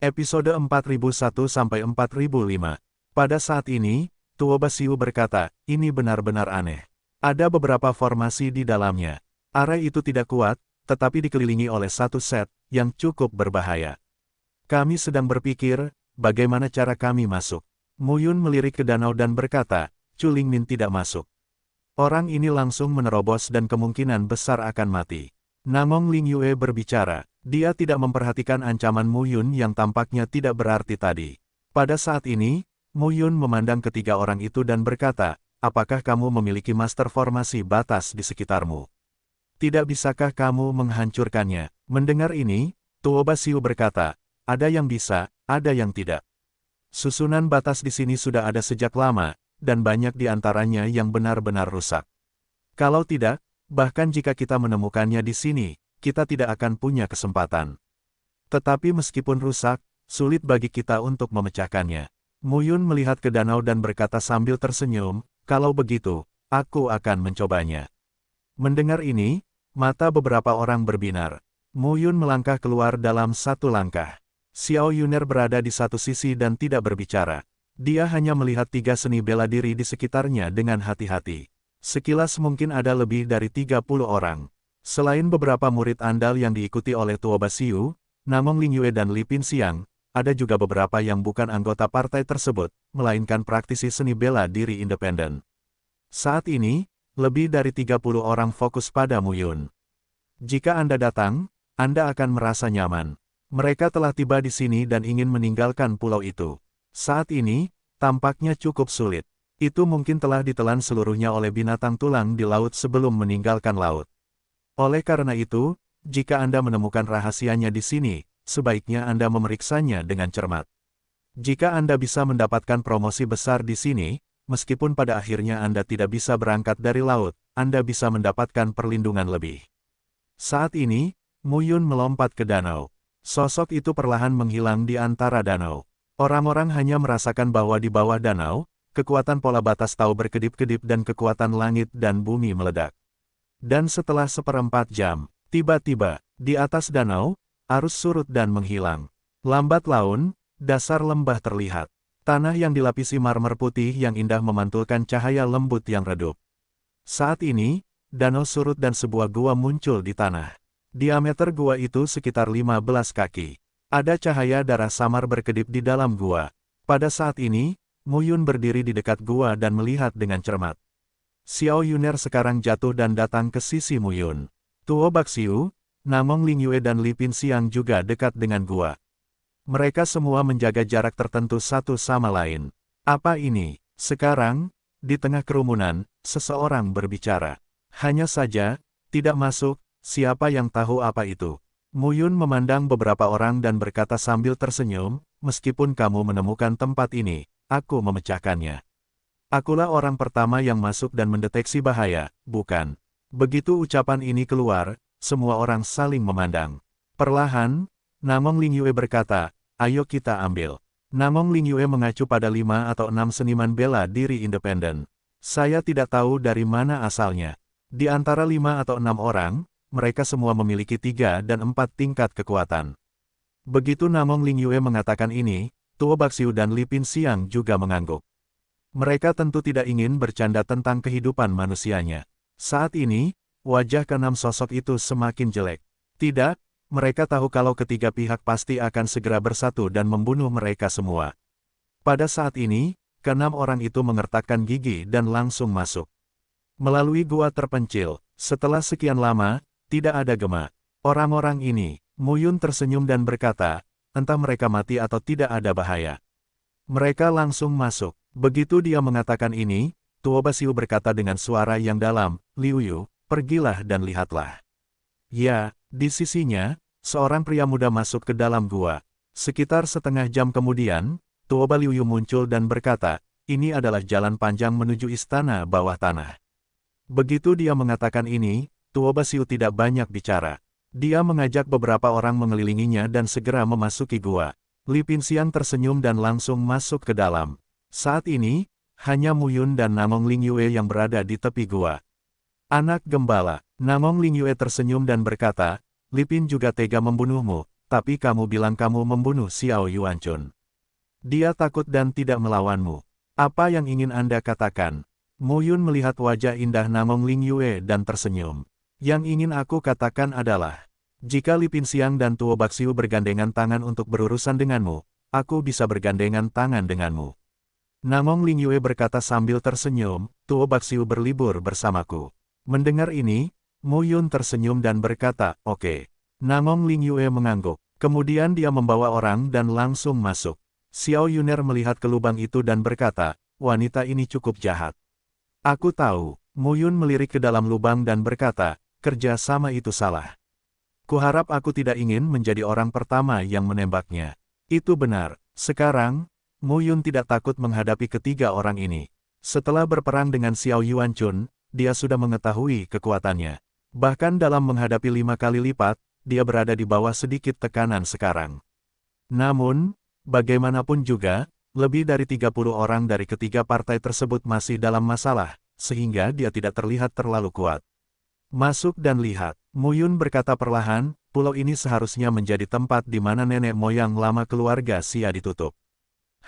Episode 4001-4005. Pada saat ini, Tuo Basiu berkata, ini benar-benar aneh. Ada beberapa formasi di dalamnya. Area itu tidak kuat, tetapi dikelilingi oleh satu set, yang cukup berbahaya. Kami sedang berpikir, bagaimana cara kami masuk. Mu Yun melirik ke danau dan berkata, Chu Lingmin tidak masuk. Orang ini langsung menerobos dan kemungkinan besar akan mati. Namong Lingyue berbicara. Dia tidak memperhatikan ancaman Mu Yun yang tampaknya tidak berarti tadi. Pada saat ini, Mu Yun memandang ketiga orang itu dan berkata, apakah kamu memiliki master formasi batas di sekitarmu? Tidak bisakah kamu menghancurkannya? Mendengar ini, Tuo Basiu berkata, ada yang bisa, ada yang tidak. Susunan batas di sini sudah ada sejak lama, dan banyak di antaranya yang benar-benar rusak. Kalau tidak, bahkan jika kita menemukannya di sini, kita tidak akan punya kesempatan. Tetapi meskipun rusak, sulit bagi kita untuk memecahkannya. Mu Yun melihat ke danau dan berkata sambil tersenyum, kalau begitu, aku akan mencobanya. Mendengar ini, mata beberapa orang berbinar. Mu Yun melangkah keluar dalam satu langkah. Xiao Yuner berada di satu sisi dan tidak berbicara. Dia hanya melihat tiga seni bela diri di sekitarnya dengan hati-hati. Sekilas mungkin ada lebih dari 30 orang. Selain beberapa murid andal yang diikuti oleh Tuo Basiu, Namong Lingyue dan Li Pinxiang, ada juga beberapa yang bukan anggota partai tersebut, melainkan praktisi seni bela diri independen. Saat ini, lebih dari 30 orang fokus pada Mu Yun. Jika Anda datang, Anda akan merasa nyaman. Mereka telah tiba di sini dan ingin meninggalkan pulau itu. Saat ini, tampaknya cukup sulit. Itu mungkin telah ditelan seluruhnya oleh binatang tulang di laut sebelum meninggalkan laut. Oleh karena itu, jika Anda menemukan rahasianya di sini, sebaiknya Anda memeriksanya dengan cermat. Jika Anda bisa mendapatkan promosi besar di sini, meskipun pada akhirnya Anda tidak bisa berangkat dari laut, Anda bisa mendapatkan perlindungan lebih. Saat ini, Mu Yun melompat ke danau. Sosok itu perlahan menghilang di antara danau. Orang-orang hanya merasakan bahwa di bawah danau, kekuatan pola batas tahu berkedip-kedip dan kekuatan langit dan bumi meledak. Dan setelah 1/4 jam, tiba-tiba, di atas danau, arus surut dan menghilang. Lambat laun, dasar lembah terlihat. Tanah yang dilapisi marmer putih yang indah memantulkan cahaya lembut yang redup. Saat ini, danau surut dan sebuah gua muncul di tanah. Diameter gua itu sekitar 15 kaki. Ada cahaya darah samar berkedip di dalam gua. Pada saat ini, Mu Yun berdiri di dekat gua dan melihat dengan cermat. Xiao Yuner sekarang jatuh dan datang ke sisi Mu Yun. Tuo Basiu, Namong Lingyue dan Li Pinxiang juga dekat dengan gua. Mereka semua menjaga jarak tertentu satu sama lain. Apa ini? Sekarang, di tengah kerumunan, seseorang berbicara. Hanya saja, tidak masuk, siapa yang tahu apa itu? Mu Yun memandang beberapa orang dan berkata sambil tersenyum, meskipun kamu menemukan tempat ini, aku memecahkannya. Akulah orang pertama yang masuk dan mendeteksi bahaya, bukan? Begitu ucapan ini keluar, semua orang saling memandang. Perlahan, Namong Lingyue berkata, ayo kita ambil. Namong Lingyue mengacu pada 5 atau 6 seniman bela diri independen. Saya tidak tahu dari mana asalnya. Di antara 5 atau 6 orang, mereka semua memiliki 3 dan 4 tingkat kekuatan. Begitu Namong Lingyue mengatakan ini, Tuo Basiu dan Li Pinxiang juga mengangguk. Mereka tentu tidak ingin bercanda tentang kehidupan manusianya. Saat ini, wajah keenam sosok itu semakin jelek. Tidak, mereka tahu kalau ketiga pihak pasti akan segera bersatu dan membunuh mereka semua. Pada saat ini, keenam orang itu mengertakkan gigi dan langsung masuk. Melalui gua terpencil, setelah sekian lama, tidak ada gema. Orang-orang ini, Mu Yun tersenyum dan berkata, entah mereka mati atau tidak ada bahaya. Mereka langsung masuk. Begitu dia mengatakan ini, Tuo Basiu berkata dengan suara yang dalam, Liu Yu, pergilah dan lihatlah. Ya, di sisinya, seorang pria muda masuk ke dalam gua. Sekitar setengah jam kemudian, Tuo Liu Yu muncul dan berkata, ini adalah jalan panjang menuju istana bawah tanah. Begitu dia mengatakan ini, Tuo Basiu tidak banyak bicara. Dia mengajak beberapa orang mengelilinginya dan segera memasuki gua. Li Pinxiang tersenyum dan langsung masuk ke dalam. Saat ini, hanya Mu Yun dan Namong Lingyue yang berada di tepi gua. Anak gembala, Namong Lingyue tersenyum dan berkata, Li Pin juga tega membunuhmu, tapi kamu bilang kamu membunuh Xiao Yuanchun. Dia takut dan tidak melawanmu. Apa yang ingin Anda katakan? Mu Yun melihat wajah indah Namong Ling Yue dan tersenyum. Yang ingin aku katakan adalah, jika Li Pinxiang dan Tuo Baxiu bergandengan tangan untuk berurusan denganmu, aku bisa bergandengan tangan denganmu. Namong Ling Yue berkata sambil tersenyum, Tuo Baxiu berlibur bersamaku. Mendengar ini, Mu Yun tersenyum dan berkata, oke. Namong Ling Yue mengangguk. Kemudian dia membawa orang dan langsung masuk. Xiao Yuner melihat ke lubang itu dan berkata, wanita ini cukup jahat. Aku tahu. Mu Yun melirik ke dalam lubang dan berkata, kerja sama itu salah. Kuharap aku tidak ingin menjadi orang pertama yang menembaknya. Itu benar. Sekarang, Mu Yun tidak takut menghadapi ketiga orang ini. Setelah berperang dengan Xiao Yuanchun, dia sudah mengetahui kekuatannya. Bahkan dalam menghadapi 5 kali lipat, dia berada di bawah sedikit tekanan sekarang. Namun, bagaimanapun juga, lebih dari 30 orang dari ketiga partai tersebut masih dalam masalah, sehingga dia tidak terlihat terlalu kuat. Masuk dan lihat, Mu Yun berkata perlahan, pulau ini seharusnya menjadi tempat di mana nenek moyang lama keluarga Xia ditutup.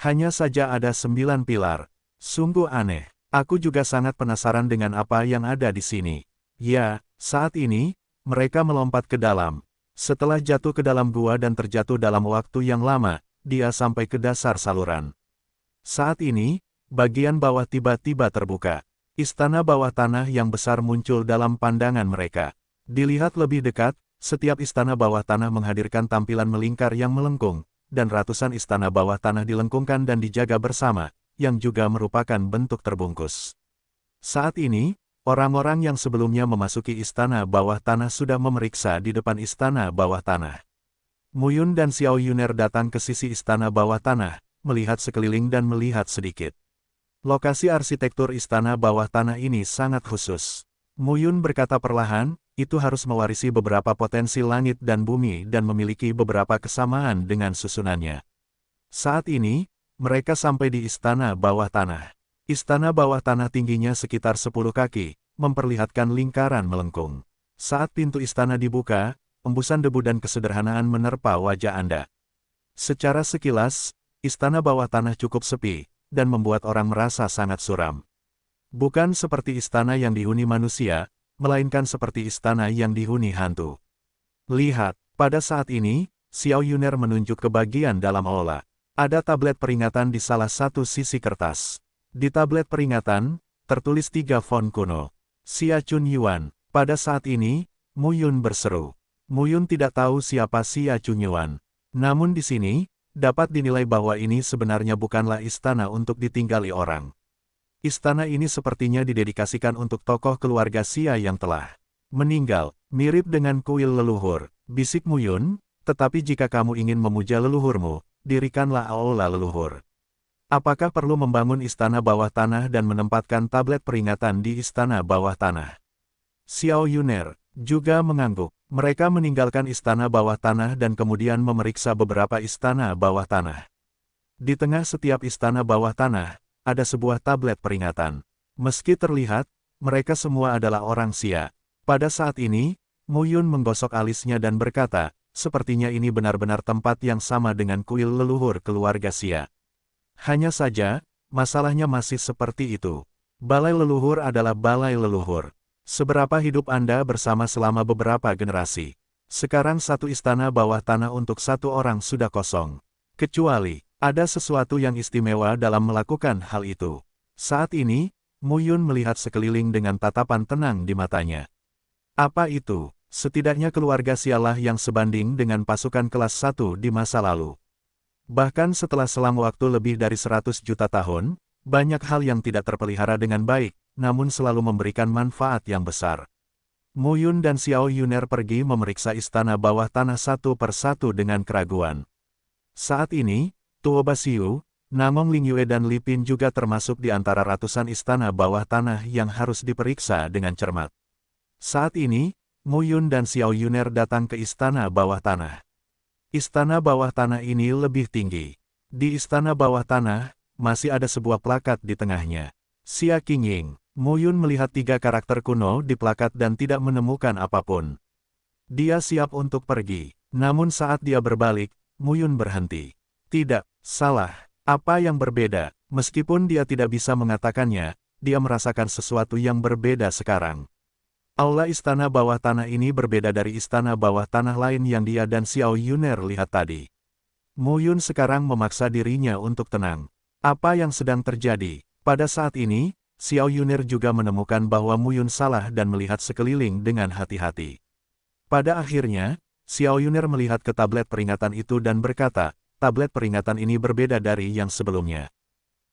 Hanya saja ada 9 pilar. Sungguh aneh. Aku juga sangat penasaran dengan apa yang ada di sini. Ya, saat ini, mereka melompat ke dalam. Setelah jatuh ke dalam gua dan terjatuh dalam waktu yang lama, dia sampai ke dasar saluran. Saat ini, bagian bawah tiba-tiba terbuka. Istana bawah tanah yang besar muncul dalam pandangan mereka. Dilihat lebih dekat, setiap istana bawah tanah menghadirkan tampilan melingkar yang melengkung, dan ratusan istana bawah tanah dilengkungkan dan dijaga bersama, yang juga merupakan bentuk terbungkus. Saat ini, orang-orang yang sebelumnya memasuki istana bawah tanah sudah memeriksa di depan istana bawah tanah. Mu Yun dan Xiao Yuner datang ke sisi istana bawah tanah, melihat sekeliling dan melihat sedikit. Lokasi arsitektur istana bawah tanah ini sangat khusus. Mu Yun berkata perlahan, itu harus mewarisi beberapa potensi langit dan bumi dan memiliki beberapa kesamaan dengan susunannya. Saat ini, mereka sampai di istana bawah tanah. Istana bawah tanah tingginya sekitar 10 kaki, memperlihatkan lingkaran melengkung. Saat pintu istana dibuka, embusan debu dan kesederhanaan menerpa wajah Anda. Secara sekilas, istana bawah tanah cukup sepi, dan membuat orang merasa sangat suram. Bukan seperti istana yang dihuni manusia, melainkan seperti istana yang dihuni hantu. Lihat, pada saat ini, Xiao Yuner menunjuk ke bagian dalam aula. Ada tablet peringatan di salah satu sisi kertas. Di tablet peringatan, tertulis 3 font kuno. Xia Chun Yuan. Pada saat ini, Mu Yun berseru. Mu Yun tidak tahu siapa Xia Chun Yuan. Namun di sini, dapat dinilai bahwa ini sebenarnya bukanlah istana untuk ditinggali orang. Istana ini sepertinya didedikasikan untuk tokoh keluarga Xia yang telah meninggal, mirip dengan kuil leluhur, bisik Mu Yun, tetapi jika kamu ingin memuja leluhurmu, dirikanlah aula leluhur. Apakah perlu membangun istana bawah tanah dan menempatkan tablet peringatan di istana bawah tanah? Xiao Yuner juga mengangguk. Mereka meninggalkan istana bawah tanah dan kemudian memeriksa beberapa istana bawah tanah. Di tengah setiap istana bawah tanah, ada sebuah tablet peringatan. Meski terlihat, mereka semua adalah orang Xia. Pada saat ini, Mu Yun menggosok alisnya dan berkata, sepertinya ini benar-benar tempat yang sama dengan kuil leluhur keluarga Xia. Hanya saja, masalahnya masih seperti itu. Balai leluhur adalah balai leluhur. Seberapa hidup Anda bersama selama beberapa generasi? Sekarang satu istana bawah tanah untuk satu orang sudah kosong. Kecuali, ada sesuatu yang istimewa dalam melakukan hal itu. Saat ini, Mu Yun melihat sekeliling dengan tatapan tenang di matanya. Apa itu? Setidaknya keluarga Xialah yang sebanding dengan pasukan kelas 1 di masa lalu. Bahkan setelah selang waktu lebih dari 100 juta tahun, banyak hal yang tidak terpelihara dengan baik, namun selalu memberikan manfaat yang besar. Mu Yun dan Xiao Yuner pergi memeriksa istana bawah tanah satu persatu dengan keraguan. Saat ini, Tuo Baxiu, Namong Ling Yue dan Li Pin juga termasuk di antara ratusan istana bawah tanah yang harus diperiksa dengan cermat. Saat ini, Mu Yun dan Xiao Yuner datang ke istana bawah tanah. Istana bawah tanah ini lebih tinggi. Di istana bawah tanah, masih ada sebuah plakat di tengahnya. Xia Qingying. Mu Yun melihat 3 karakter kuno di plakat dan tidak menemukan apapun. Dia siap untuk pergi. Namun saat dia berbalik, Mu Yun berhenti. Tidak, salah. Apa yang berbeda? Meskipun dia tidak bisa mengatakannya, dia merasakan sesuatu yang berbeda sekarang. Aula istana bawah tanah ini berbeda dari istana bawah tanah lain yang dia dan Xiao Yuner lihat tadi. Mu Yun sekarang memaksa dirinya untuk tenang. Apa yang sedang terjadi? Pada saat ini, Xiao Yuner juga menemukan bahwa Mu Yun salah dan melihat sekeliling dengan hati-hati. Pada akhirnya, Xiao Yuner melihat ke tablet peringatan itu dan berkata, tablet peringatan ini berbeda dari yang sebelumnya.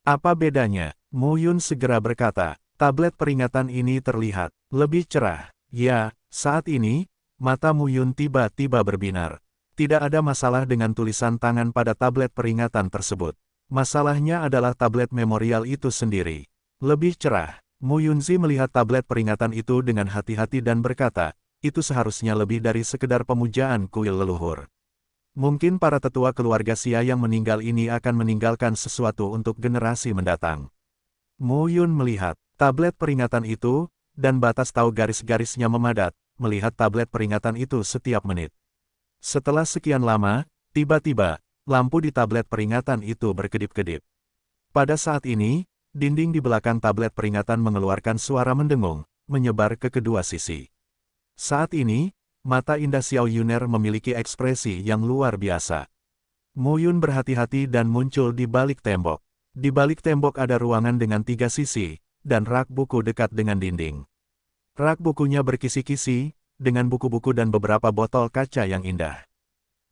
Apa bedanya? Mu Yun segera berkata, tablet peringatan ini terlihat lebih cerah. Ya, saat ini, mata Mu Yun tiba-tiba berbinar. Tidak ada masalah dengan tulisan tangan pada tablet peringatan tersebut. Masalahnya adalah tablet memorial itu sendiri. Lebih cerah. Mu Yunzi melihat tablet peringatan itu dengan hati-hati dan berkata, itu seharusnya lebih dari sekedar pemujaan kuil leluhur. Mungkin para tetua keluarga Xia yang meninggal ini akan meninggalkan sesuatu untuk generasi mendatang. Mu Yun melihat tablet peringatan itu, dan batas tahu garis-garisnya memadat, melihat tablet peringatan itu setiap menit. Setelah sekian lama, tiba-tiba, lampu di tablet peringatan itu berkedip-kedip. Pada saat ini, dinding di belakang tablet peringatan mengeluarkan suara mendengung, menyebar ke kedua sisi. Saat ini, mata indah Xiao Yuner memiliki ekspresi yang luar biasa. Mu Yun berhati-hati dan muncul di balik tembok. Di balik tembok ada ruangan dengan 3 sisi, dan rak buku dekat dengan dinding. Rak bukunya berkisi-kisi, dengan buku-buku dan beberapa botol kaca yang indah.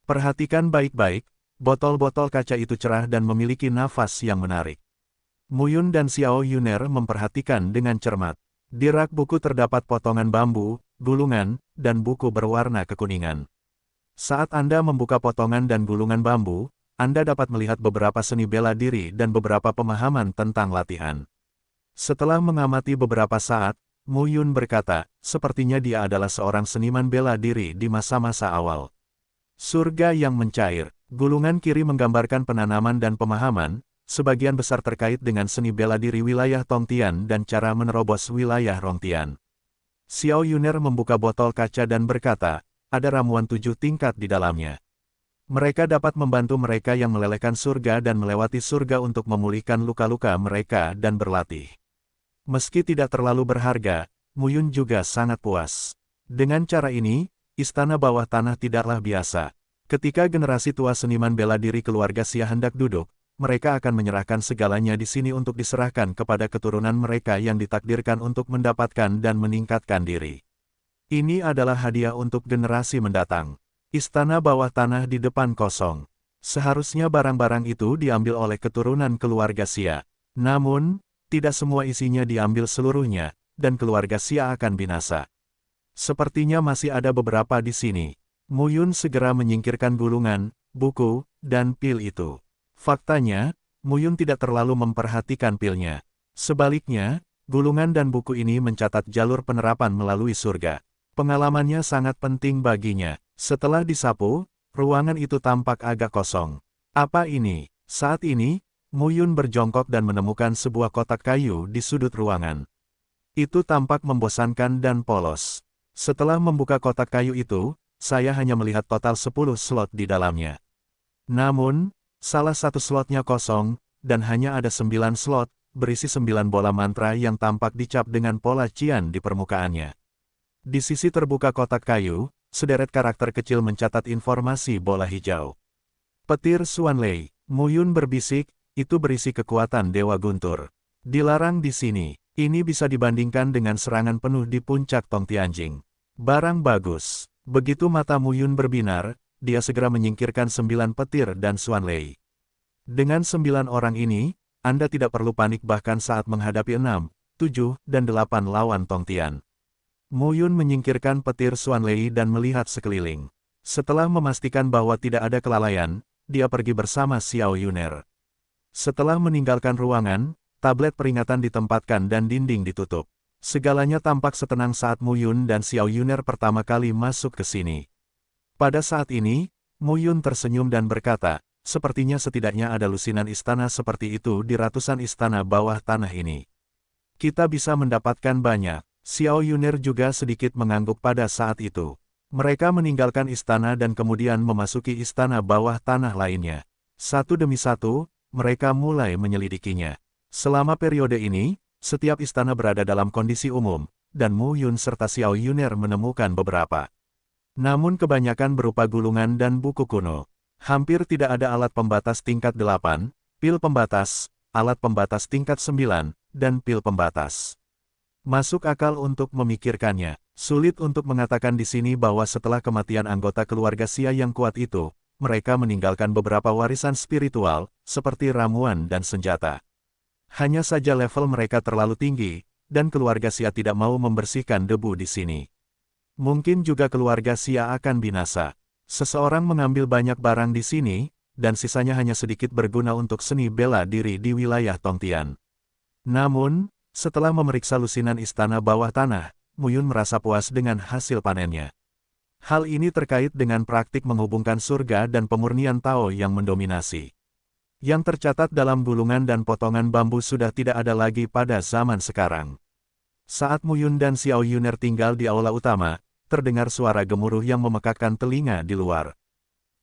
Perhatikan baik-baik, botol-botol kaca itu cerah dan memiliki nafas yang menarik. Mu Yun dan Xiao Yuner memperhatikan dengan cermat. Di rak buku terdapat potongan bambu, gulungan, dan buku berwarna kekuningan. Saat Anda membuka potongan dan gulungan bambu, Anda dapat melihat beberapa seni bela diri dan beberapa pemahaman tentang latihan. Setelah mengamati beberapa saat, Mu Yun berkata, sepertinya dia adalah seorang seniman bela diri di masa-masa awal. Surga yang mencair. Gulungan kiri menggambarkan penanaman dan pemahaman, sebagian besar terkait dengan seni bela diri wilayah Tongtian dan cara menerobos wilayah Rongtian. Xiao Yuner membuka botol kaca dan berkata, ada ramuan 7 tingkat di dalamnya. Mereka dapat membantu mereka yang melelehkan surga dan melewati surga untuk memulihkan luka-luka mereka dan berlatih. Meski tidak terlalu berharga, Mu Yun juga sangat puas. Dengan cara ini, istana bawah tanah tidaklah biasa. Ketika generasi tua seniman bela diri keluarga Xia hendak duduk, mereka akan menyerahkan segalanya di sini untuk diserahkan kepada keturunan mereka yang ditakdirkan untuk mendapatkan dan meningkatkan diri. Ini adalah hadiah untuk generasi mendatang. Istana bawah tanah di depan kosong. Seharusnya barang-barang itu diambil oleh keturunan keluarga Xia. Namun, tidak semua isinya diambil seluruhnya, dan keluarga Xia akan binasa. Sepertinya masih ada beberapa di sini. Mu Yun segera menyingkirkan gulungan, buku, dan pil itu. Faktanya, Mu Yun tidak terlalu memperhatikan pilnya. Sebaliknya, gulungan dan buku ini mencatat jalur penerapan melalui surga. Pengalamannya sangat penting baginya. Setelah disapu, ruangan itu tampak agak kosong. Apa ini? Saat ini, Mu Yun berjongkok dan menemukan sebuah kotak kayu di sudut ruangan. Itu tampak membosankan dan polos. Setelah membuka kotak kayu itu, saya hanya melihat total 10 slot di dalamnya. Namun, salah satu slotnya kosong, dan hanya ada 9 slot, berisi 9 bola mantra yang tampak dicap dengan pola cian di permukaannya. Di sisi terbuka kotak kayu, sederet karakter kecil mencatat informasi bola hijau. Petir Xuanlei, Mu Yun berbisik, itu berisi kekuatan Dewa Guntur. Dilarang di sini, ini bisa dibandingkan dengan serangan penuh di puncak Tongtianjing. Barang bagus. Begitu mata Mu Yun berbinar, dia segera menyingkirkan 9 petir dan Xuanlei. Dengan 9 orang ini, Anda tidak perlu panik bahkan saat menghadapi 6, 7, dan 8 lawan Tongtian. Mu Yun menyingkirkan petir Xuanlei dan melihat sekeliling. Setelah memastikan bahwa tidak ada kelalaian, dia pergi bersama Xiao Yuner. Setelah meninggalkan ruangan, tablet peringatan ditempatkan dan dinding ditutup. Segalanya tampak setenang saat Mu Yun dan Xiao Yuner pertama kali masuk ke sini. Pada saat ini, Mu Yun tersenyum dan berkata, sepertinya setidaknya ada lusinan istana seperti itu di ratusan istana bawah tanah ini. Kita bisa mendapatkan banyak. Xiao Yuner juga sedikit mengangguk pada saat itu. Mereka meninggalkan istana dan kemudian memasuki istana bawah tanah lainnya. Satu demi satu, mereka mulai menyelidikinya. Selama periode ini, setiap istana berada dalam kondisi umum, dan Mu Yun serta Xiao Yuner menemukan beberapa. Namun kebanyakan berupa gulungan dan buku kuno. Hampir tidak ada alat pembatas tingkat 8, pil pembatas, alat pembatas tingkat 9, dan pil pembatas. Masuk akal untuk memikirkannya. Sulit untuk mengatakan di sini bahwa setelah kematian anggota keluarga Xia yang kuat itu, mereka meninggalkan beberapa warisan spiritual, seperti ramuan dan senjata. Hanya saja level mereka terlalu tinggi, dan keluarga Xia tidak mau membersihkan debu di sini. Mungkin juga keluarga Xia akan binasa. Seseorang mengambil banyak barang di sini, dan sisanya hanya sedikit berguna untuk seni bela diri di wilayah Tongtian. Namun, setelah memeriksa lusinan istana bawah tanah, Mu Yun merasa puas dengan hasil panennya. Hal ini terkait dengan praktik menghubungkan surga dan pemurnian Tao yang mendominasi. Yang tercatat dalam gulungan dan potongan bambu sudah tidak ada lagi pada zaman sekarang. Saat Mu Yun dan Xiao Yuner tinggal di aula utama, terdengar suara gemuruh yang memekakkan telinga di luar.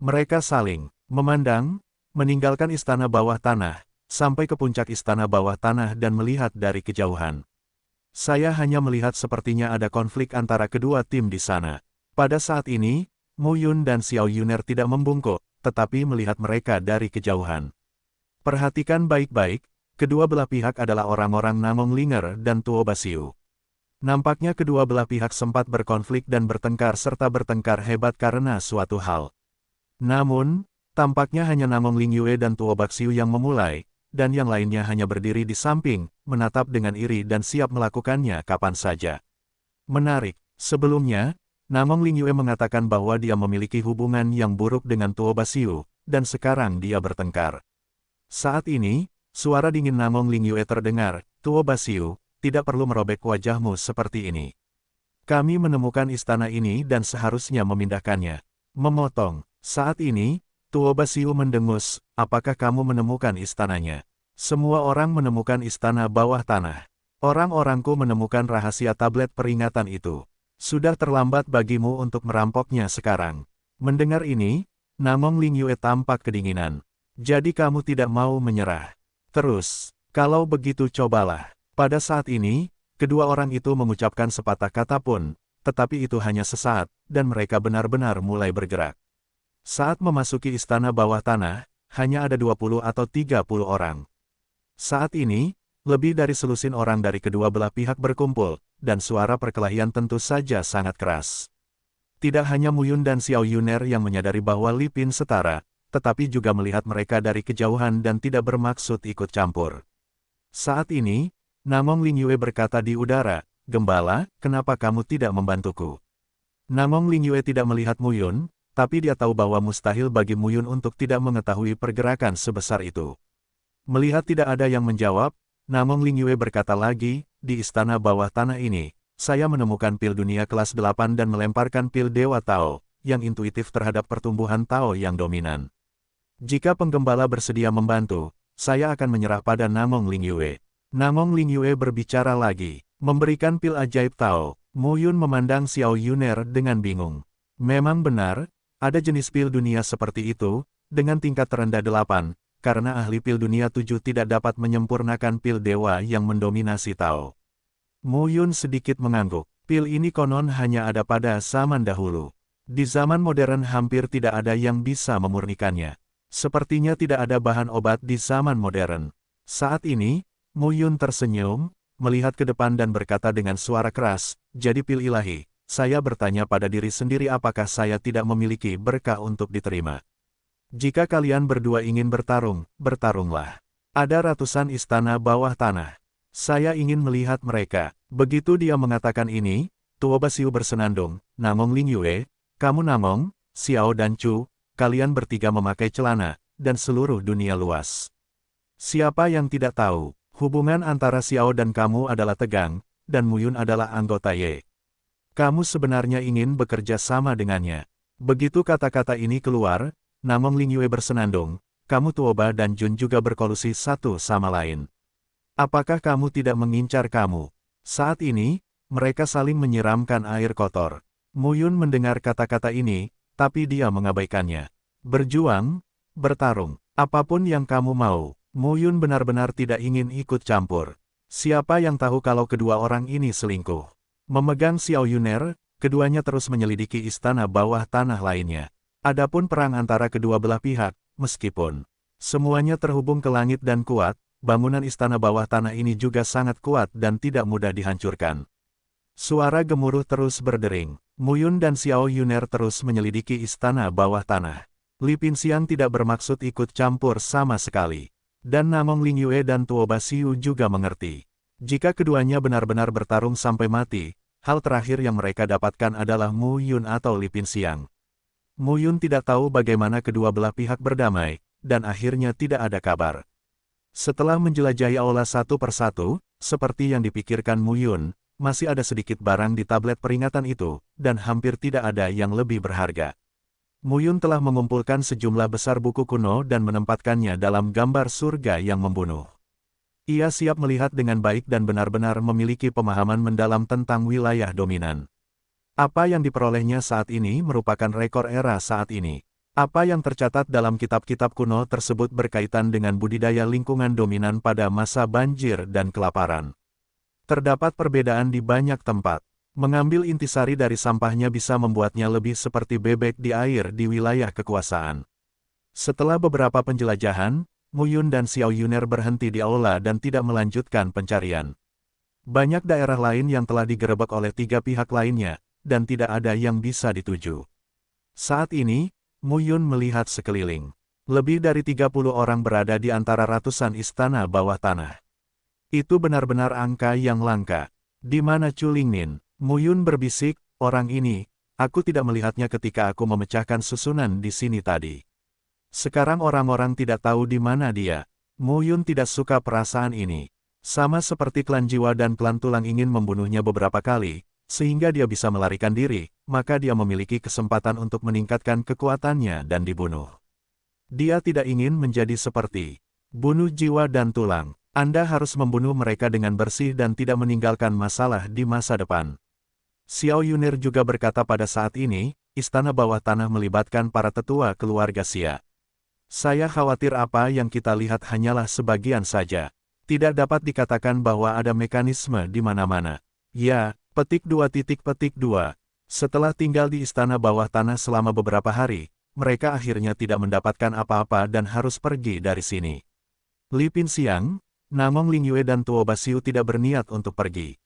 Mereka saling memandang, meninggalkan istana bawah tanah, sampai ke puncak istana bawah tanah dan melihat dari kejauhan. Saya hanya melihat sepertinya ada konflik antara kedua tim di sana. Pada saat ini, Mu Yun dan Xiao Yuner tidak membungkuk, tetapi melihat mereka dari kejauhan. Perhatikan baik-baik, kedua belah pihak adalah orang-orang Namong Linger dan Tuo Basiu. Nampaknya kedua belah pihak sempat berkonflik dan bertengkar serta bertengkar hebat karena suatu hal. Namun, tampaknya hanya Namong Lingyue dan Tuo Basiu yang memulai, dan yang lainnya hanya berdiri di samping, menatap dengan iri dan siap melakukannya kapan saja. Menarik, sebelumnya, Namong Lingyue mengatakan bahwa dia memiliki hubungan yang buruk dengan Tuo Basiu, dan sekarang dia bertengkar. Saat ini, suara dingin Namong Lingyue terdengar, Tuo Basiu, tidak perlu merobek wajahmu seperti ini. Kami menemukan istana ini dan seharusnya memindahkannya. Memotong, saat ini, Tuo Basiu mendengus, apakah kamu menemukan istananya? Semua orang menemukan istana bawah tanah. Orang-orangku menemukan rahasia tablet peringatan itu. Sudah terlambat bagimu untuk merampoknya sekarang. Mendengar ini, Namong Lingyue tampak kedinginan. Jadi kamu tidak mau menyerah. Terus, kalau begitu cobalah. Pada saat ini, kedua orang itu mengucapkan sepatah kata pun, tetapi itu hanya sesaat, dan mereka benar-benar mulai bergerak. Saat memasuki istana bawah tanah, hanya ada 20 atau 30 orang. Saat ini, lebih dari selusin orang dari kedua belah pihak berkumpul, dan suara perkelahian tentu saja sangat keras. Tidak hanya Mu Yun dan Xiao Yuner yang menyadari bahwa Li Pin setara, tetapi juga melihat mereka dari kejauhan dan tidak bermaksud ikut campur. Saat ini, Namong Lingyue berkata di udara, Gembala, kenapa kamu tidak membantuku? Namong Lingyue tidak melihat Mu Yun, tapi dia tahu bahwa mustahil bagi Mu Yun untuk tidak mengetahui pergerakan sebesar itu. Melihat tidak ada yang menjawab, Namong Lingyue berkata lagi, di istana bawah tanah ini, saya menemukan pil dunia kelas 8 dan melemparkan pil Dewa Tao, yang intuitif terhadap pertumbuhan Tao yang dominan. Jika penggembala bersedia membantu, saya akan menyerah pada Namong Lingyue. Namong Lingyue berbicara lagi, memberikan pil ajaib Tao. Mu Yun memandang Xiao Yuner dengan bingung. Memang benar, ada jenis pil dunia seperti itu, dengan tingkat terendah 8, karena ahli pil dunia 7 tidak dapat menyempurnakan pil dewa yang mendominasi Tao. Mu Yun sedikit mengangguk, pil ini konon hanya ada pada zaman dahulu. Di zaman modern hampir tidak ada yang bisa memurnikannya. Sepertinya tidak ada bahan obat di zaman modern. Saat ini, Mu Yun tersenyum, melihat ke depan dan berkata dengan suara keras, jadi pil ilahi. Saya bertanya pada diri sendiri apakah saya tidak memiliki berkah untuk diterima. Jika kalian berdua ingin bertarung, bertarunglah. Ada ratusan istana bawah tanah. Saya ingin melihat mereka. Begitu dia mengatakan ini, Tuo Basiu bersenandung, Namong Lingyue, kamu Namong, Xiao dan Chu, kalian bertiga memakai celana, dan seluruh dunia luas. Siapa yang tidak tahu, hubungan antara Xiao dan kamu adalah tegang, dan Mu Yun adalah anggota Ye. Kamu sebenarnya ingin bekerja sama dengannya. Begitu kata-kata ini keluar, Namong Lingyue bersenandung, kamu Tuoba dan Jun juga berkolusi satu sama lain. Apakah kamu tidak mengincar kamu? Saat ini, mereka saling menyiramkan air kotor. Mu Yun mendengar kata-kata ini, tapi dia mengabaikannya. Berjuang, bertarung, apapun yang kamu mau. Mu Yun benar-benar tidak ingin ikut campur. Siapa yang tahu kalau kedua orang ini selingkuh? Memegang Xiao Yuner, keduanya terus menyelidiki istana bawah tanah lainnya. Adapun perang antara kedua belah pihak, meskipun semuanya terhubung ke langit dan kuat, bangunan istana bawah tanah ini juga sangat kuat dan tidak mudah dihancurkan. Suara gemuruh terus berdering. Mu Yun dan Xiao Yuner terus menyelidiki istana bawah tanah. Li Pinxiang tidak bermaksud ikut campur sama sekali. Dan Namong Lingyue dan Tuo Basiu juga mengerti. Jika keduanya benar-benar bertarung sampai mati, hal terakhir yang mereka dapatkan adalah Mu Yun atau Li Pinxiang. Mu Yun tidak tahu bagaimana kedua belah pihak berdamai, dan akhirnya tidak ada kabar. Setelah menjelajahi aula satu persatu, seperti yang dipikirkan Mu Yun, masih ada sedikit barang di tablet peringatan itu, dan hampir tidak ada yang lebih berharga. Mu Yun telah mengumpulkan sejumlah besar buku kuno dan menempatkannya dalam gambar surga yang membunuh. Ia siap melihat dengan baik dan benar-benar memiliki pemahaman mendalam tentang wilayah dominan. Apa yang diperolehnya saat ini merupakan rekor era saat ini. Apa yang tercatat dalam kitab-kitab kuno tersebut berkaitan dengan budidaya lingkungan dominan pada masa banjir dan kelaparan. Terdapat perbedaan di banyak tempat. Mengambil intisari dari sampahnya bisa membuatnya lebih seperti bebek di air di wilayah kekuasaan. Setelah beberapa penjelajahan, Mu Yun dan Xiao Yuner berhenti di aula dan tidak melanjutkan pencarian. Banyak daerah lain yang telah digerebek oleh tiga pihak lainnya, dan tidak ada yang bisa dituju. Saat ini, Mu Yun melihat sekeliling. Lebih dari 30 orang berada di antara ratusan istana bawah tanah. Itu benar-benar angka yang langka. Di mana Chu Lingnin? Mu Yun berbisik, orang ini, aku tidak melihatnya ketika aku memecahkan susunan di sini tadi. Sekarang orang-orang tidak tahu di mana dia. Mu Yun tidak suka perasaan ini. Sama seperti klan jiwa dan klan tulang ingin membunuhnya beberapa kali, sehingga dia bisa melarikan diri, maka dia memiliki kesempatan untuk meningkatkan kekuatannya dan dibunuh. Dia tidak ingin menjadi seperti bunuh jiwa dan tulang. Anda harus membunuh mereka dengan bersih dan tidak meninggalkan masalah di masa depan. Xiao Yuner juga berkata pada saat ini, istana bawah tanah melibatkan para tetua keluarga Xia. Saya khawatir apa yang kita lihat hanyalah sebagian saja. Tidak dapat dikatakan bahwa ada mekanisme di mana-mana. Ya, petik 2. Setelah tinggal di istana bawah tanah selama beberapa hari, mereka akhirnya tidak mendapatkan apa-apa dan harus pergi dari sini. Li Pinxiang, Namong Lingyue dan Tuo Basiu tidak berniat untuk pergi.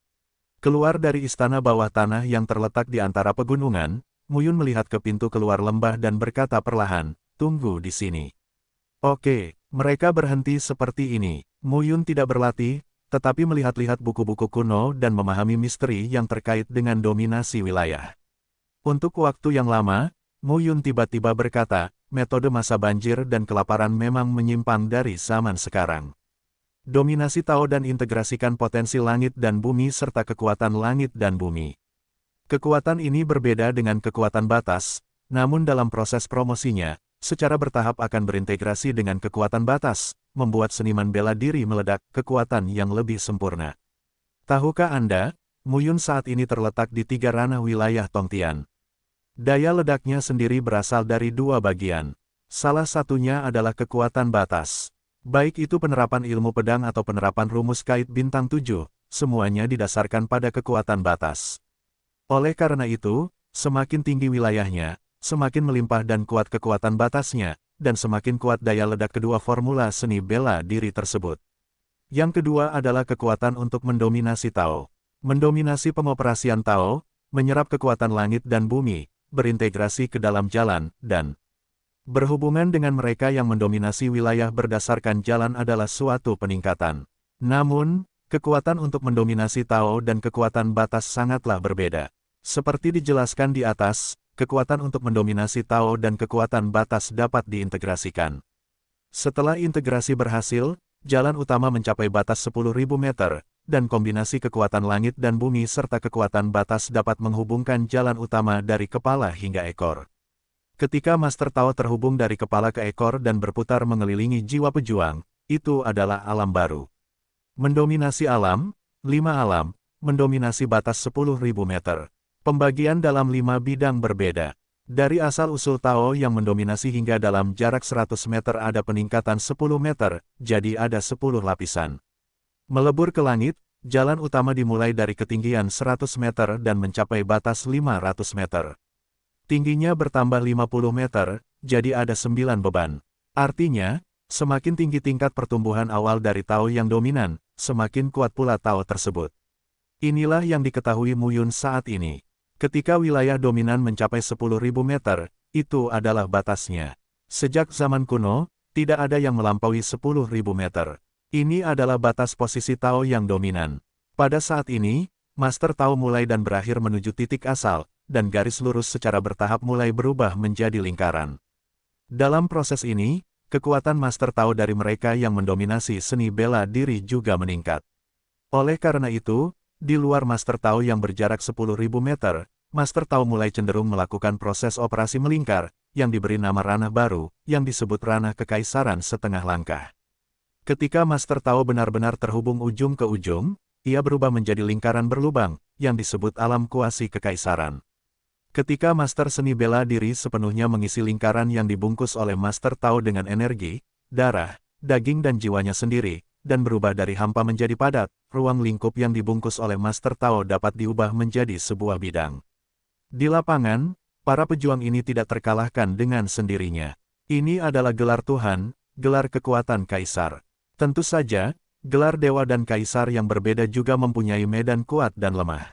Keluar dari istana bawah tanah yang terletak di antara pegunungan, Mu Yun melihat ke pintu keluar lembah dan berkata perlahan, tunggu di sini. Oke, mereka berhenti seperti ini. Mu Yun tidak berlatih, tetapi melihat-lihat buku-buku kuno dan memahami misteri yang terkait dengan dominasi wilayah. Untuk waktu yang lama, Mu Yun tiba-tiba berkata, metode masa banjir dan kelaparan memang menyimpang dari zaman sekarang. Dominasi Tao dan integrasikan potensi langit dan bumi serta kekuatan langit dan bumi. Kekuatan ini berbeda dengan kekuatan batas, namun dalam proses promosinya, secara bertahap akan berintegrasi dengan kekuatan batas, membuat seniman bela diri meledak kekuatan yang lebih sempurna. Tahukah Anda, Mu Yun saat ini terletak di 3 ranah wilayah Tongtian. Daya ledaknya sendiri berasal dari 2 bagian. Salah satunya adalah kekuatan batas. Baik itu penerapan ilmu pedang atau penerapan rumus kait bintang 7, semuanya didasarkan pada kekuatan batas. Oleh karena itu, semakin tinggi wilayahnya, semakin melimpah dan kuat kekuatan batasnya, dan semakin kuat daya ledak kedua formula seni bela diri tersebut. Yang kedua adalah kekuatan untuk mendominasi Tao. Mendominasi pengoperasian Tao, menyerap kekuatan langit dan bumi, berintegrasi ke dalam jalan, dan berhubungan dengan mereka yang mendominasi wilayah berdasarkan jalan adalah suatu peningkatan. Namun, kekuatan untuk mendominasi Tao dan kekuatan batas sangatlah berbeda. Seperti dijelaskan di atas, kekuatan untuk mendominasi Tao dan kekuatan batas dapat diintegrasikan. Setelah integrasi berhasil, jalan utama mencapai batas 10.000 meter, dan kombinasi kekuatan langit dan bumi serta kekuatan batas dapat menghubungkan jalan utama dari kepala hingga ekor. Ketika Master Tao terhubung dari kepala ke ekor dan berputar mengelilingi jiwa pejuang, itu adalah alam baru. Mendominasi alam, 5 alam, mendominasi batas 10.000 meter. Pembagian dalam 5 bidang berbeda. Dari asal-usul Tao yang mendominasi hingga dalam jarak 100 meter ada peningkatan 10 meter, jadi ada 10 lapisan. Melebur ke langit, jalan utama dimulai dari ketinggian 100 meter dan mencapai batas 500 meter. Tingginya bertambah 50 meter, jadi ada 9 beban. Artinya, semakin tinggi tingkat pertumbuhan awal dari Tao yang dominan, semakin kuat pula Tao tersebut. Inilah yang diketahui Muyun saat ini. Ketika wilayah dominan mencapai 10.000 meter, itu adalah batasnya. Sejak zaman kuno, tidak ada yang melampaui 10.000 meter. Ini adalah batas posisi Tao yang dominan. Pada saat ini, Master Tao mulai dan berakhir menuju titik asal, dan garis lurus secara bertahap mulai berubah menjadi lingkaran. Dalam proses ini, kekuatan Master Tao dari mereka yang mendominasi seni bela diri juga meningkat. Oleh karena itu, di luar Master Tao yang berjarak 10.000 meter, Master Tao mulai cenderung melakukan proses operasi melingkar, yang diberi nama ranah baru, yang disebut ranah kekaisaran setengah langkah. Ketika Master Tao benar-benar terhubung ujung ke ujung, ia berubah menjadi lingkaran berlubang, yang disebut alam kuasi kekaisaran. Ketika Master Seni Bela Diri sepenuhnya mengisi lingkaran yang dibungkus oleh Master Tao dengan energi, darah, daging dan jiwanya sendiri, dan berubah dari hampa menjadi padat, ruang lingkup yang dibungkus oleh Master Tao dapat diubah menjadi sebuah bidang. Di lapangan, para pejuang ini tidak terkalahkan dengan sendirinya. Ini adalah gelar Tuhan, gelar kekuatan Kaisar. Tentu saja, gelar Dewa dan Kaisar yang berbeda juga mempunyai medan kuat dan lemah.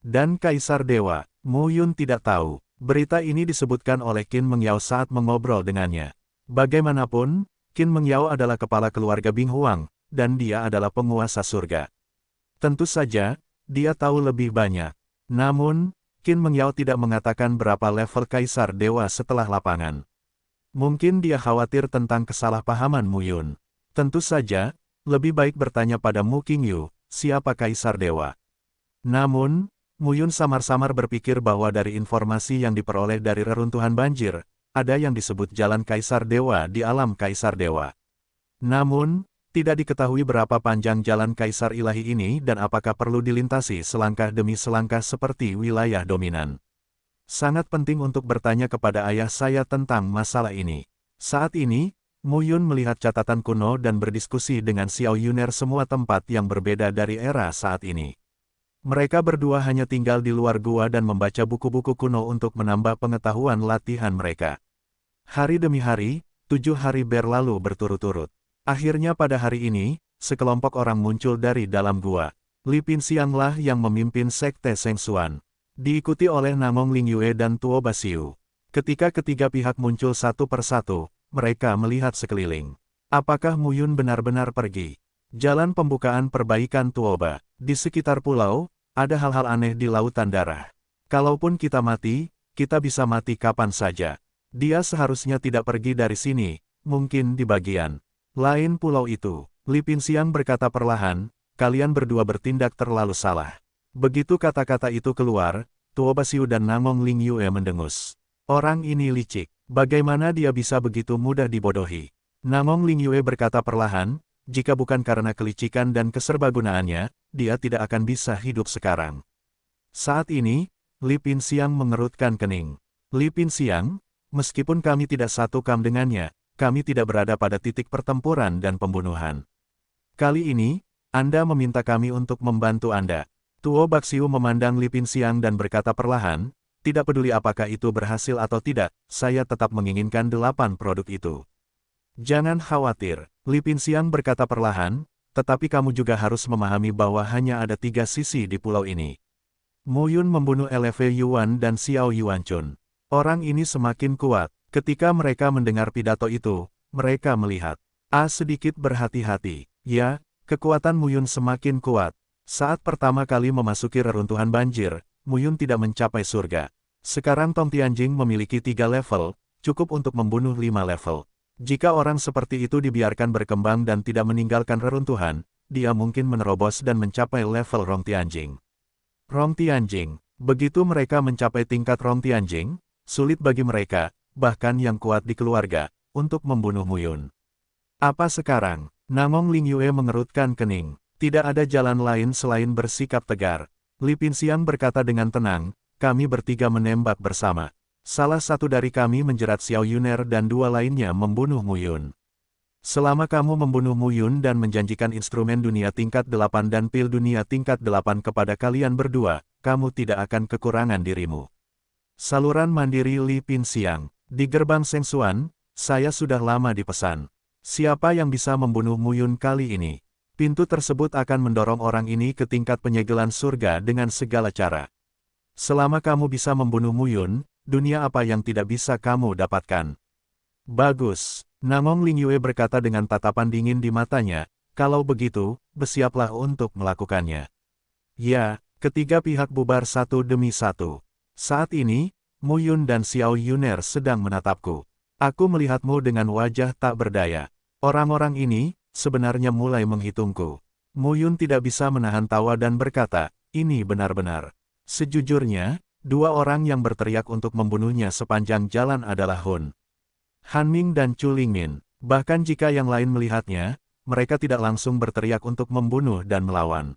Dan Kaisar Dewa, Muyun tidak tahu. Berita ini disebutkan oleh Qin Mengyao saat mengobrol dengannya. Bagaimanapun, Qin Mengyao adalah kepala keluarga Bing Huang, dan dia adalah penguasa surga. Tentu saja, dia tahu lebih banyak. Namun, Qin Mengyao tidak mengatakan berapa level Kaisar Dewa setelah lapangan. Mungkin dia khawatir tentang kesalahpahaman Muyun. Tentu saja, lebih baik bertanya pada Mu Qingyu, siapa Kaisar Dewa. Namun, Muyun samar-samar berpikir bahwa dari informasi yang diperoleh dari reruntuhan banjir, ada yang disebut Jalan Kaisar Dewa di alam Kaisar Dewa. Namun, tidak diketahui berapa panjang jalan Kaisar Ilahi ini dan apakah perlu dilintasi selangkah demi selangkah seperti wilayah dominan. Sangat penting untuk bertanya kepada ayah saya tentang masalah ini. Saat ini, Muyun melihat catatan kuno dan berdiskusi dengan Xiao Yuner semua tempat yang berbeda dari era saat ini. Mereka berdua hanya tinggal di luar gua dan membaca buku-buku kuno untuk menambah pengetahuan latihan mereka. Hari demi hari, 7 hari berlalu berturut-turut. Akhirnya pada hari ini, sekelompok orang muncul dari dalam gua. Li Pinxianglah yang memimpin Sekte Sengsuan. Diikuti oleh Namong Lingyue dan Tuo Basiu. Ketika ketiga pihak muncul satu persatu, mereka melihat sekeliling. Apakah Muyun benar-benar pergi? Jalan pembukaan perbaikan Tuoba. Di sekitar pulau, ada hal-hal aneh di lautan darah. Kalaupun kita mati, kita bisa mati kapan saja. Dia seharusnya tidak pergi dari sini, mungkin di bagian lain pulau itu. Li Pinxiang berkata perlahan, kalian berdua bertindak terlalu salah. Begitu kata-kata itu keluar, Tuo Basiu dan Namong Lingyue mendengus. Orang ini licik. Bagaimana dia bisa begitu mudah dibodohi? Namong Lingyue berkata perlahan, jika bukan karena kelicikan dan keserbagunaannya, dia tidak akan bisa hidup sekarang. Saat ini, Li Pinxiang mengerutkan kening. Li Pinxiang, meskipun kami tidak satu kam dengannya, kami tidak berada pada titik pertempuran dan pembunuhan. Kali ini, Anda meminta kami untuk membantu Anda. Tuo Baxiu memandang Li Pinxiang dan berkata perlahan, tidak peduli apakah itu berhasil atau tidak, saya tetap menginginkan 8 produk itu. Jangan khawatir, Li Pinxiang berkata perlahan, tetapi kamu juga harus memahami bahwa hanya ada 3 sisi di pulau ini. Muyun membunuh LV Yuan dan Xiao Yuanchun. Orang ini semakin kuat. Ketika mereka mendengar pidato itu, mereka melihat. Sedikit berhati-hati. Ya, kekuatan Muyun semakin kuat. Saat pertama kali memasuki reruntuhan banjir, Muyun tidak mencapai surga. Sekarang Tong Tianjing memiliki 3 level, cukup untuk membunuh 5 level. Jika orang seperti itu dibiarkan berkembang dan tidak meninggalkan reruntuhan, dia mungkin menerobos dan mencapai level Rong Tianjing. Rong Tianjing. Begitu mereka mencapai tingkat Rong Tianjing, sulit bagi mereka, bahkan yang kuat di keluarga, untuk membunuh Muyun. Apa sekarang? Namong Lingyue mengerutkan kening. Tidak ada jalan lain selain bersikap tegar. Li Pinxiang berkata dengan tenang, kami bertiga menembak bersama. Salah satu dari kami menjerat Xiao Yuner dan dua lainnya membunuh Mu Yun. Selama kamu membunuh Mu Yun dan menjanjikan instrumen dunia tingkat 8 dan pil dunia tingkat 8 kepada kalian berdua, kamu tidak akan kekurangan dirimu. Saluran mandiri Li Pinxiang. Di gerbang Sengsuan, saya sudah lama dipesan. Siapa yang bisa membunuh Mu Yun kali ini? Pintu tersebut akan mendorong orang ini ke tingkat penyegelan surga dengan segala cara. Selama kamu bisa membunuh Mu Yun, dunia apa yang tidak bisa kamu dapatkan? Bagus. Nangong Lingyue berkata dengan tatapan dingin di matanya, kalau begitu, bersiaplah untuk melakukannya. Ya, ketiga pihak bubar satu demi satu. Saat ini, Mu Yun dan Xiao Yuner sedang menatapku. Aku melihatmu dengan wajah tak berdaya. Orang-orang ini, sebenarnya mulai menghitungku. Mu Yun tidak bisa menahan tawa dan berkata, ini benar-benar. Sejujurnya, dua orang yang berteriak untuk membunuhnya sepanjang jalan adalah Han Ming dan Chu Lingmin. Bahkan jika yang lain melihatnya, mereka tidak langsung berteriak untuk membunuh dan melawan.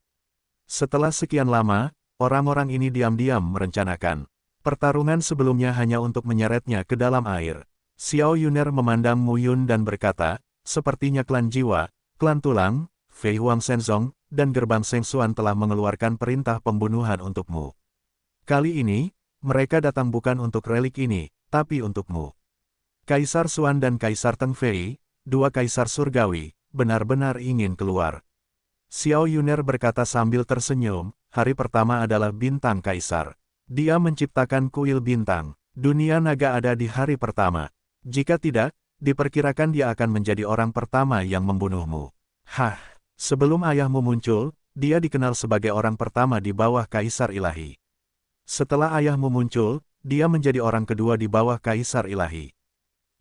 Setelah sekian lama, orang-orang ini diam-diam merencanakan. Pertarungan sebelumnya hanya untuk menyeretnya ke dalam air. Xiao Yuner memandang Mu Yun dan berkata, sepertinya klan jiwa, klan tulang, Fei Huang Shenzong, dan gerbang Sengsuan telah mengeluarkan perintah pembunuhan untukmu. Kali ini, mereka datang bukan untuk relik ini, tapi untukmu. Kaisar Xuan dan Kaisar Teng Fei, dua kaisar surgawi, benar-benar ingin keluar. Xiao Yuner berkata sambil tersenyum, hari pertama adalah bintang kaisar. Dia menciptakan kuil bintang. Dunia naga ada di hari pertama. Jika tidak, diperkirakan dia akan menjadi orang pertama yang membunuhmu. Hah, sebelum ayahmu muncul, dia dikenal sebagai orang pertama di bawah kaisar ilahi. Setelah ayahmu muncul, dia menjadi orang kedua di bawah kaisar ilahi.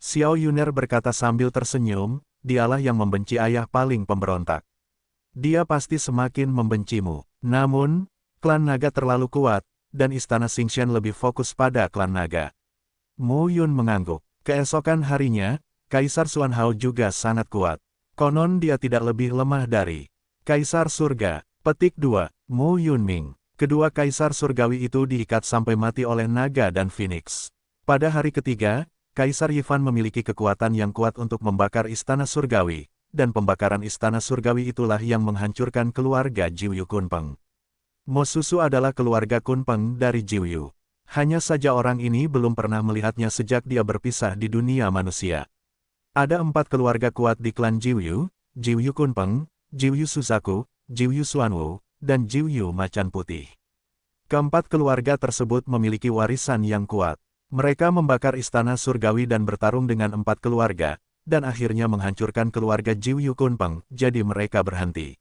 Xiao Yuner berkata sambil tersenyum, dialah yang membenci ayah paling pemberontak. Dia pasti semakin membencimu. Namun, klan naga terlalu kuat, dan istana Xingxian lebih fokus pada klan naga. Mu Yun mengangguk. Keesokan harinya, Kaisar Xuan Hao juga sangat kuat. Konon dia tidak lebih lemah dari Kaisar Surga. Petik 2, Mu Yunming. Kedua kaisar surgawi itu diikat sampai mati oleh naga dan phoenix. Pada hari ketiga, Kaisar Yifan memiliki kekuatan yang kuat untuk membakar istana surgawi, dan pembakaran istana surgawi itulah yang menghancurkan keluarga Jiuyu Kunpeng. Mo Susu adalah keluarga Kunpeng dari Jiuyu. Hanya saja orang ini belum pernah melihatnya sejak dia berpisah di dunia manusia. Ada 4 keluarga kuat di klan Jiuyu, Jiuyu Kunpeng, Jiuyu Suzaku, Jiuyu Xuanwu, dan Jiuyu Macan Putih. Keempat keluarga tersebut memiliki warisan yang kuat. Mereka membakar istana surgawi dan bertarung dengan 4 keluarga, dan akhirnya menghancurkan keluarga Jiuyu Kunpeng, jadi mereka berhenti.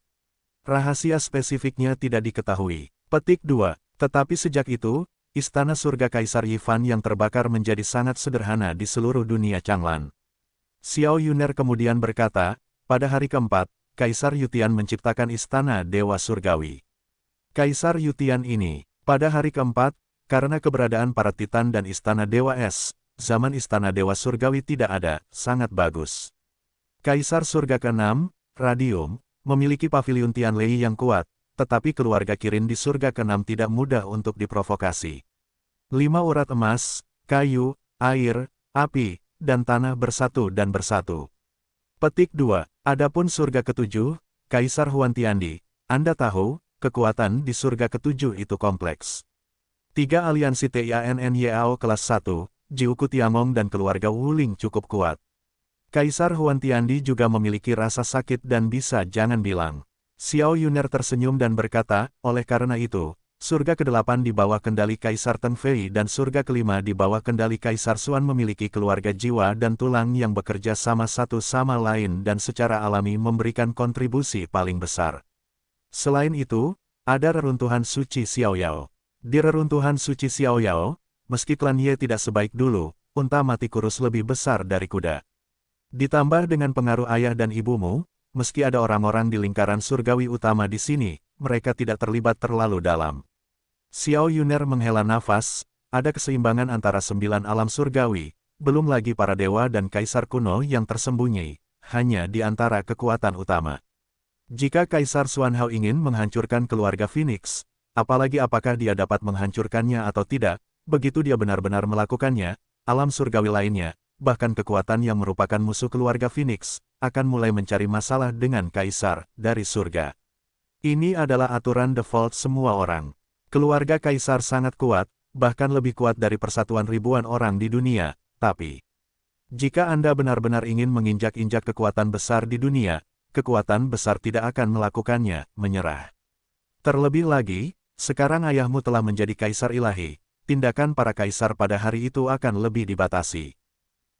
Rahasia spesifiknya tidak diketahui. Petik 2. Tetapi sejak itu, istana surga Kaisar Yifan yang terbakar menjadi sangat sederhana di seluruh dunia Changlan. Xiao Yuner kemudian berkata, pada hari keempat, Kaisar Yutian menciptakan istana Dewa Surgawi. Kaisar Yutian ini, pada hari keempat, karena keberadaan para Titan dan Istana Dewa Es, zaman Istana Dewa Surgawi tidak ada, sangat bagus. Kaisar Surga ke-6, Radium, memiliki pavilion Tianlei yang kuat, tetapi keluarga Kirin di Surga ke-6 tidak mudah untuk diprovokasi. 5 urat emas, kayu, air, api, dan tanah bersatu dan bersatu. Petik 2. Adapun Surga ke-7, Kaisar Huantiandi, Anda tahu, kekuatan di Surga ke-7 itu kompleks. 3 aliansi TIANNYAO kelas 1, Jiuku Tiangong dan keluarga Wuling cukup kuat. Kaisar Huantiandi juga memiliki rasa sakit dan bisa jangan bilang. Xiao Yuner tersenyum dan berkata, oleh karena itu, surga ke-8 di bawah kendali Kaisar Teng Fei dan surga ke-5 di bawah kendali Kaisar Xuan memiliki keluarga jiwa dan tulang yang bekerja sama satu sama lain dan secara alami memberikan kontribusi paling besar. Selain itu, ada reruntuhan suci Xiaoyao. Di reruntuhan suci Xiaoyao, meski klan Ye tidak sebaik dulu, unta mati kurus lebih besar dari kuda. Ditambah dengan pengaruh ayah dan ibumu, meski ada orang-orang di lingkaran surgawi utama di sini, mereka tidak terlibat terlalu dalam. Xiao Yuner menghela nafas, ada keseimbangan antara 9 alam surgawi, belum lagi para dewa dan kaisar kuno yang tersembunyi, hanya di antara kekuatan utama. Jika Kaisar Xuan Hao ingin menghancurkan keluarga Phoenix, apalagi apakah dia dapat menghancurkannya atau tidak. Begitu dia benar-benar melakukannya, alam surgawi lainnya, bahkan kekuatan yang merupakan musuh keluarga Phoenix, akan mulai mencari masalah dengan Kaisar dari surga. Ini adalah aturan default semua orang. Keluarga Kaisar sangat kuat, bahkan lebih kuat dari persatuan ribuan orang di dunia, tapi jika Anda benar-benar ingin menginjak-injak kekuatan besar di dunia, kekuatan besar tidak akan melakukannya, menyerah. Terlebih lagi, sekarang ayahmu telah menjadi kaisar ilahi, tindakan para kaisar pada hari itu akan lebih dibatasi.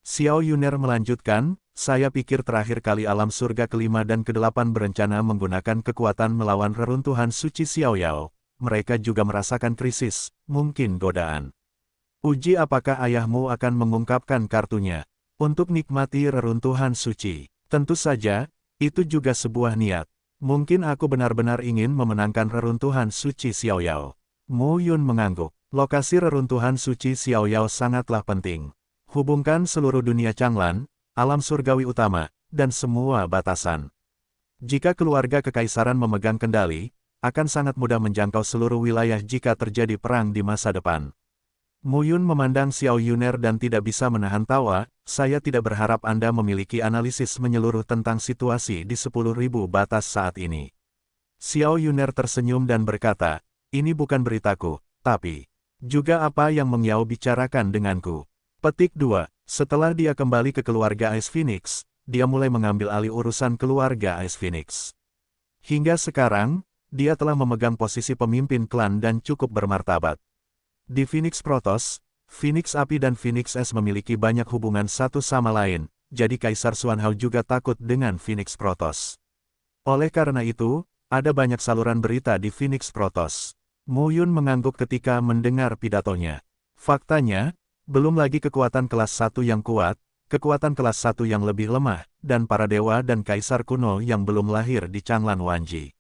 Xiao Yuner melanjutkan, saya pikir terakhir kali alam surga kelima dan kedelapan berencana menggunakan kekuatan melawan reruntuhan suci Xiao Yao. Mereka juga merasakan krisis, mungkin godaan. Uji apakah ayahmu akan mengungkapkan kartunya untuk nikmati reruntuhan suci. Tentu saja, itu juga sebuah niat. Mungkin aku benar-benar ingin memenangkan reruntuhan suci Xiao Yao. Mu Yun mengangguk. Lokasi reruntuhan suci Xiao Yao sangatlah penting. Hubungkan seluruh dunia Changlan, alam surgawi utama, dan semua batasan. Jika keluarga kekaisaran memegang kendali, akan sangat mudah menjangkau seluruh wilayah jika terjadi perang di masa depan. Mu Yun memandang Xiao Yuner dan tidak bisa menahan tawa, saya tidak berharap Anda memiliki analisis menyeluruh tentang situasi di 10.000 batas saat ini. Xiao Yuner tersenyum dan berkata, ini bukan beritaku, tapi juga apa yang Meng Yao bicarakan denganku. Petik 2. Setelah dia kembali ke keluarga Ice Phoenix, dia mulai mengambil alih urusan keluarga Ice Phoenix. Hingga sekarang, dia telah memegang posisi pemimpin klan dan cukup bermartabat. Di Phoenix Protoss, Phoenix Api dan Phoenix Es memiliki banyak hubungan satu sama lain, jadi Kaisar Xuan Hao juga takut dengan Phoenix Protoss. Oleh karena itu, ada banyak saluran berita di Phoenix Protoss. Mu Yun mengangguk ketika mendengar pidatonya. Faktanya, belum lagi kekuatan kelas 1 yang kuat, kekuatan kelas 1 yang lebih lemah, dan para dewa dan kaisar kuno yang belum lahir di Changlan Wanji.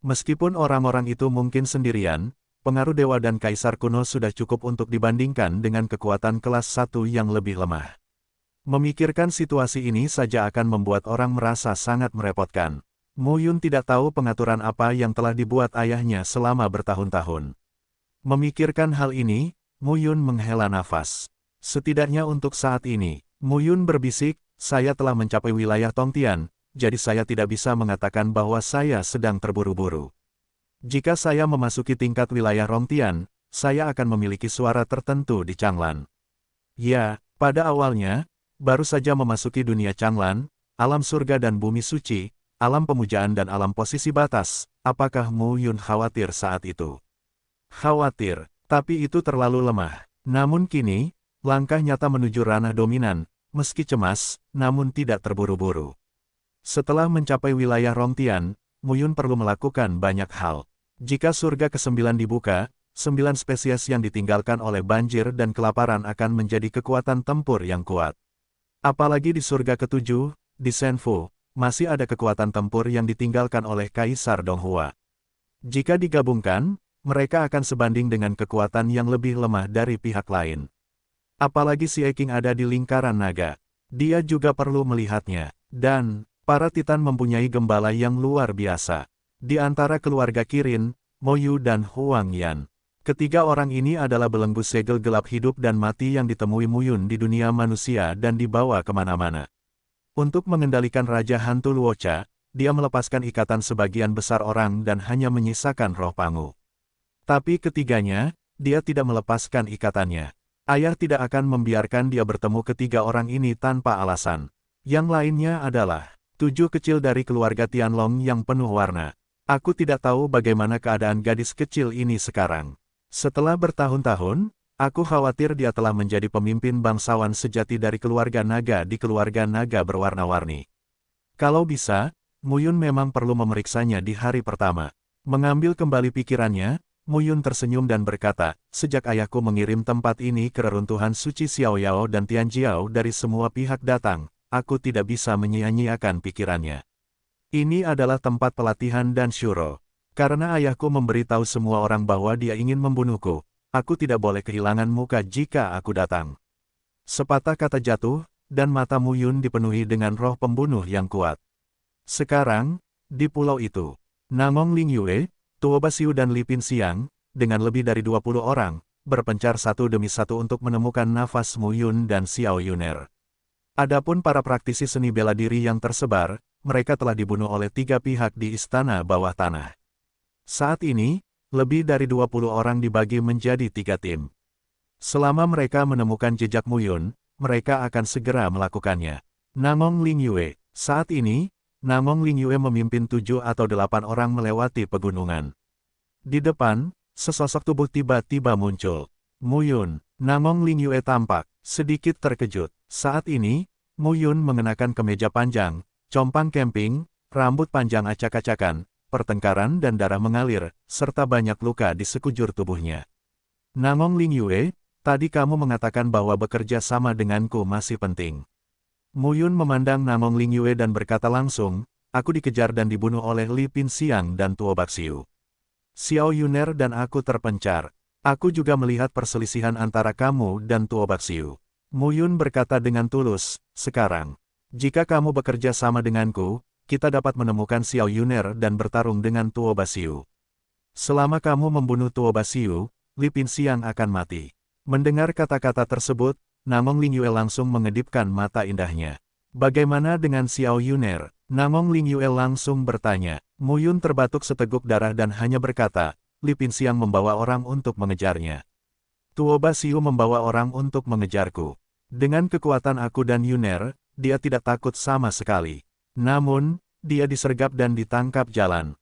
Meskipun orang-orang itu mungkin sendirian, pengaruh dewa dan kaisar kuno sudah cukup untuk dibandingkan dengan kekuatan kelas 1 yang lebih lemah. Memikirkan situasi ini saja akan membuat orang merasa sangat merepotkan. Mu Yun tidak tahu pengaturan apa yang telah dibuat ayahnya selama bertahun-tahun. Memikirkan hal ini, Mu Yun menghela nafas. Setidaknya untuk saat ini, Mu Yun berbisik, saya telah mencapai wilayah Tongtian, jadi saya tidak bisa mengatakan bahwa saya sedang terburu-buru. Jika saya memasuki tingkat wilayah Rongtian, saya akan memiliki suara tertentu di Changlan. Ya, pada awalnya, baru saja memasuki dunia Changlan, alam surga dan bumi suci, alam pemujaan dan alam posisi batas, apakah Mu Yun khawatir saat itu? Khawatir, tapi itu terlalu lemah. Namun kini, langkah nyata menuju ranah dominan, meski cemas, namun tidak terburu-buru. Setelah mencapai wilayah Rongtian, Mu Yun perlu melakukan banyak hal. Jika surga ke-9 dibuka, 9 spesies yang ditinggalkan oleh banjir dan kelaparan akan menjadi kekuatan tempur yang kuat. Apalagi di surga ke-7, di Senfu, masih ada kekuatan tempur yang ditinggalkan oleh Kaisar Donghua. Jika digabungkan, mereka akan sebanding dengan kekuatan yang lebih lemah dari pihak lain. Apalagi si Eking ada di lingkaran naga. Dia juga perlu melihatnya. Dan, para Titan mempunyai gembala yang luar biasa. Di antara keluarga Kirin, Mo Yu dan Huang Yan. Ketiga orang ini adalah belenggu segel gelap hidup dan mati yang ditemui Mu Yun di dunia manusia dan dibawa kemana-mana. Untuk mengendalikan Raja Hantu Luocha, dia melepaskan ikatan sebagian besar orang dan hanya menyisakan roh Pangu. Tapi ketiganya, dia tidak melepaskan ikatannya. Ayah tidak akan membiarkan dia bertemu ketiga orang ini tanpa alasan. Yang lainnya adalah 7 kecil dari keluarga Tianlong yang penuh warna. Aku tidak tahu bagaimana keadaan gadis kecil ini sekarang. Setelah bertahun-tahun, aku khawatir dia telah menjadi pemimpin bangsawan sejati dari keluarga naga di keluarga naga berwarna-warni. Kalau bisa, Mu Yun memang perlu memeriksanya di hari pertama. Mengambil kembali pikirannya, Mu Yun tersenyum dan berkata, sejak ayahku mengirim tempat ini ke reruntuhan suci Xiao Yao dan Tianjiao dari semua pihak datang, aku tidak bisa menyia-nyiakan pikirannya. Ini adalah tempat pelatihan dan syuro. Karena ayahku memberitahu semua orang bahwa dia ingin membunuhku, aku tidak boleh kehilangan muka jika aku datang. Sepatah kata jatuh, dan mata Mu Yun dipenuhi dengan roh pembunuh yang kuat. Sekarang, di pulau itu, Nangong Ling Yue, Tuo Basiu dan Li Pinxiang, dengan lebih dari 20 orang, berpencar satu demi satu untuk menemukan nafas Mu Yun dan Xiao Yuner. Adapun para praktisi seni bela diri yang tersebar, mereka telah dibunuh oleh 3 pihak di istana bawah tanah. Saat ini, lebih dari 20 orang dibagi menjadi 3 tim. Selama mereka menemukan jejak Mu Yun, mereka akan segera melakukannya. Nangong Lingyue. Saat ini, Nangong Lingyue memimpin 7 atau 8 orang melewati pegunungan. Di depan, sesosok tubuh tiba-tiba muncul. Mu Yun. Nangong Lingyue tampak sedikit terkejut. Saat ini, Mu Yun mengenakan kemeja panjang, compang camping, rambut panjang acak-acakan, pertengkaran dan darah mengalir, serta banyak luka di sekujur tubuhnya. Nangong Lingyue, tadi kamu mengatakan bahwa bekerja sama denganku masih penting. Mu Yun memandang Nangong Lingyue dan berkata langsung, aku dikejar dan dibunuh oleh Li Pinxiang dan Tuo Baxiu. Xiao Yuner dan aku terpencar. Aku juga melihat perselisihan antara kamu dan Tuo Baxiu. Mu Yun berkata dengan tulus, sekarang, jika kamu bekerja sama denganku, kita dapat menemukan Xiao Yuner dan bertarung dengan Tuo Baxiu. Selama kamu membunuh Tuo Baxiu, Li Pinxiang akan mati. Mendengar kata-kata tersebut, Nangong Lingyue langsung mengedipkan mata indahnya. Bagaimana dengan Xiao Yuner? Nangong Lingyue langsung bertanya. Mu Yun terbatuk seteguk darah dan hanya berkata, Li Pinxiang membawa orang untuk mengejarnya. Tuo Baxiu membawa orang untuk mengejarku. Dengan kekuatan aku dan Yuner, dia tidak takut sama sekali. Namun, dia disergap dan ditangkap jalan.